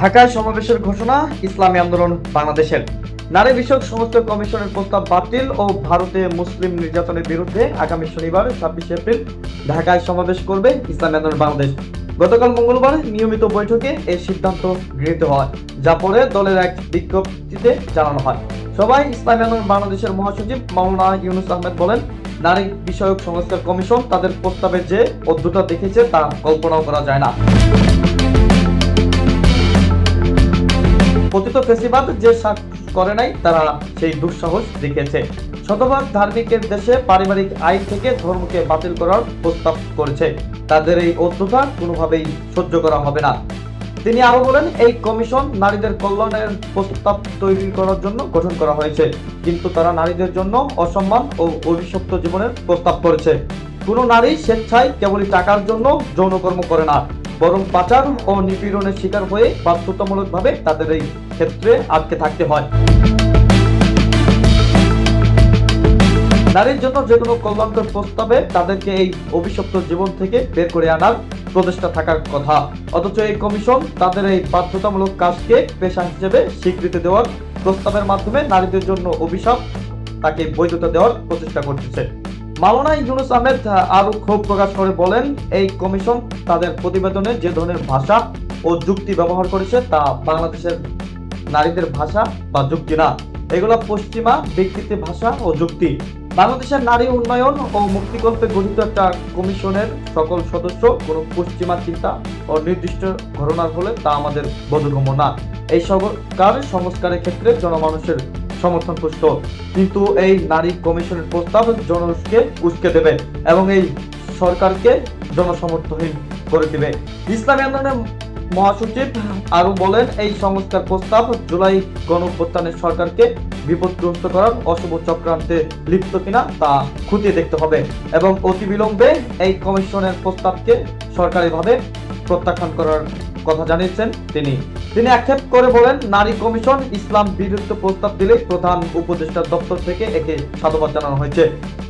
ঢাকায় সমাবেশের ঘোষণা ইসলামী আন্দোলন বাংলাদেশের। নারী বিষয়ক সমস্ত কমিশনের প্রস্তাব বাতিল ও ভারতে মুসলিম নির্যাতনের বিরুদ্ধে আগামী শনিবার 26 এপ্রিল ঢাকায় সমাবেশ করবে ইসলামী আন্দোলন বাংলাদেশ। গতকাল মঙ্গলবার নিয়মিত বৈঠকে এই সিদ্ধান্ত গৃহীত হয়, যা পরে দলের এক বিজ্ঞপ্তিতে জানানো হয়। সভায় ইসলামী আন্দোলন বাংলাদেশের মহাসচিব মাওলানা ইউনুস আহমেদ বলেন, নারী বিষয়ক সংস্কার কমিশন তাদের প্রস্তাবে যে অদ্ভুততা দেখেছে তা কল্পনাও করা যায় না। পতিত ফেসিবাদ যে সাহস করে নাই, তারা সেই দুঃসাহস দেখিয়েছে। শতভাগ ধার্মিকের দেশে পারিবারিক আইন থেকে ধর্মকে বাতিল করার প্রস্তাব করেছে। তাদের এই অদ্ভুততা কোনোভাবেই সহ্য করা হবে না। তিনি আরো বলেন, এই কমিশন নারীদের কল্যাণের প্রস্তাব তৈরি করার জন্য গঠন করা হয়েছে, কিন্তু তারা নারীদের জন্য অসম্মান ও অভিশপ্ত জীবনের প্রস্তাব করেছে। কোনো নারী স্বেচ্ছায় কেবলই টাকার জন্য যৌনকর্ম করে না, বরং পাচার ও নিপীড়নের শিকার হয়ে বাধ্যতামূলকভাবে তাদের এই ক্ষেত্রে আটকে থাকতে হয়। নারীর জন্য যে কোনো কল্যাণকর প্রস্তাবে তাদেরকে এই অভিশপ্ত জীবন থেকে বের করে আনার প্রচেষ্টা থাকার কথা, অথচ এই কমিশন তাদের এই বাধ্যতামূলক কাজকে পেশা হিসেবে স্বীকৃতি দেওয়ার প্রস্তাবের মাধ্যমে নারীদের জন্য অভিশাপ তাকে বৈধতা দেওয়ার প্রচেষ্টা করতেছে। মাওলানা ইউনুস আহমেদ আরো ক্ষোভ প্রকাশ করে বলেন, এই কমিশন তাদের প্রতিবেদনে যে ধরনের ভাষা ও যুক্তি ব্যবহার করেছে তা বাংলাদেশের নারীদের ভাষা বা যুক্তি না, এগুলো পশ্চিমা বিকৃতি ভাষা ও যুক্তি। বাংলাদেশের নারী উন্নয়ন ও মুক্তিকল্পে গঠিত একটা কমিশনের সকল সদস্য কোনো পশ্চিমা চিন্তা ও নির্দিষ্ট ঘটনার ফলে তা আমাদের বোধগম্য না। এই সরকার সংস্কারের ক্ষেত্রে জনমানুষের সমর্থন পুষ্ট, কিন্তু এই নারী কমিশনের প্রস্তাব জনকে উস্কে দেবে এবং এই সরকারকে জনসমর্থনহীন করে দিবে। ইসলামী আন্দোলনের মহাসচিব আরো বলেন, এই সংস্কার প্রস্তাব জুলাই গণঅভ্যুত্থানের সরকারকে বিপদগ্রস্ত করার অশুভ চক্রান্তে লিপ্ত কিনা তা খতিয়ে দেখতে হবে এবং অতিবিলম্বে এই কমিশনের প্রস্তাবকে সরকারিভাবে প্রত্যাখ্যান করার কথা জানিয়েছেন তিনি আক্ষেপ করে বলেন, নারী কমিশন ইসলাম বিরুদ্ধ প্রস্তাব দিলে প্রধান উপদেষ্টার দপ্তর থেকে একে সাধুবাদ জানানো হয়েছে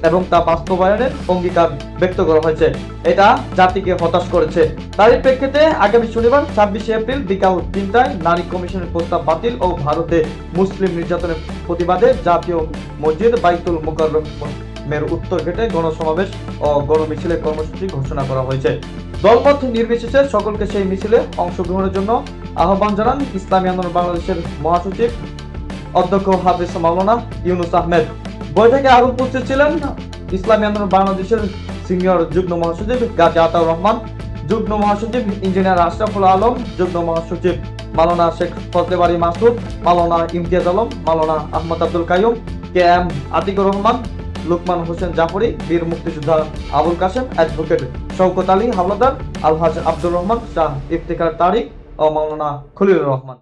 এবং তা বাস্তবায়নের অঙ্গীকার ব্যক্ত করা হয়েছে। এটা জাতিকে হতাশ করেছে। তারই প্রেক্ষিতে আগামী শনিবার 26 এপ্রিল বিকাল 3টায় নারী কমিশনের প্রস্তাব বাতিল ও ভারতে মুসলিম নির্যাতনের প্রতিবাদে জাতীয় মসজিদ বাইতুল মুকাররমের উত্তর গেটে গণসমাবেশ ও গণমিছিলের কর্মসূচি ঘোষণা করা হয়েছে। দলমত নির্বিশেষে সকলকে সেই মিছিলে অংশগ্রহণের জন্য আহ্বান জানান ইসলামী আন্দোলন বাংলাদেশের মহাসচিব অধ্যক্ষ হাফেজ মাওলানা ইউনুস আহমেদ। বৈঠকে আরো উপস্থিত ছিলেন ইসলামী আন্দোলন বাংলাদেশের সিনিয়র যুগ্ম মহাসচিব গাজী আতাউর রহমান, যুগ্ম মহাসচিব ইঞ্জিনিয়ার আশরাফুল আলম, যুগ্ম মহাসচিব মাওলানা শেখ ফজলে বারী মাসুদ, মাওলানা ইমতিয়াজ আলম, মাওলানা আহমদ আব্দুল কাইয়ুম, KM আতিকুর রহমান, লুকমান হোসেন জাফরি, বীর মুক্তিযোদ্ধা আবুল কাশেম, অ্যাডভোকেট শওকত আলী হাওলাদার, আলহাজ আব্দুর রহমান, শাহ ইফতিখার তারিক ও মাওলানা খলিলুর রহমান।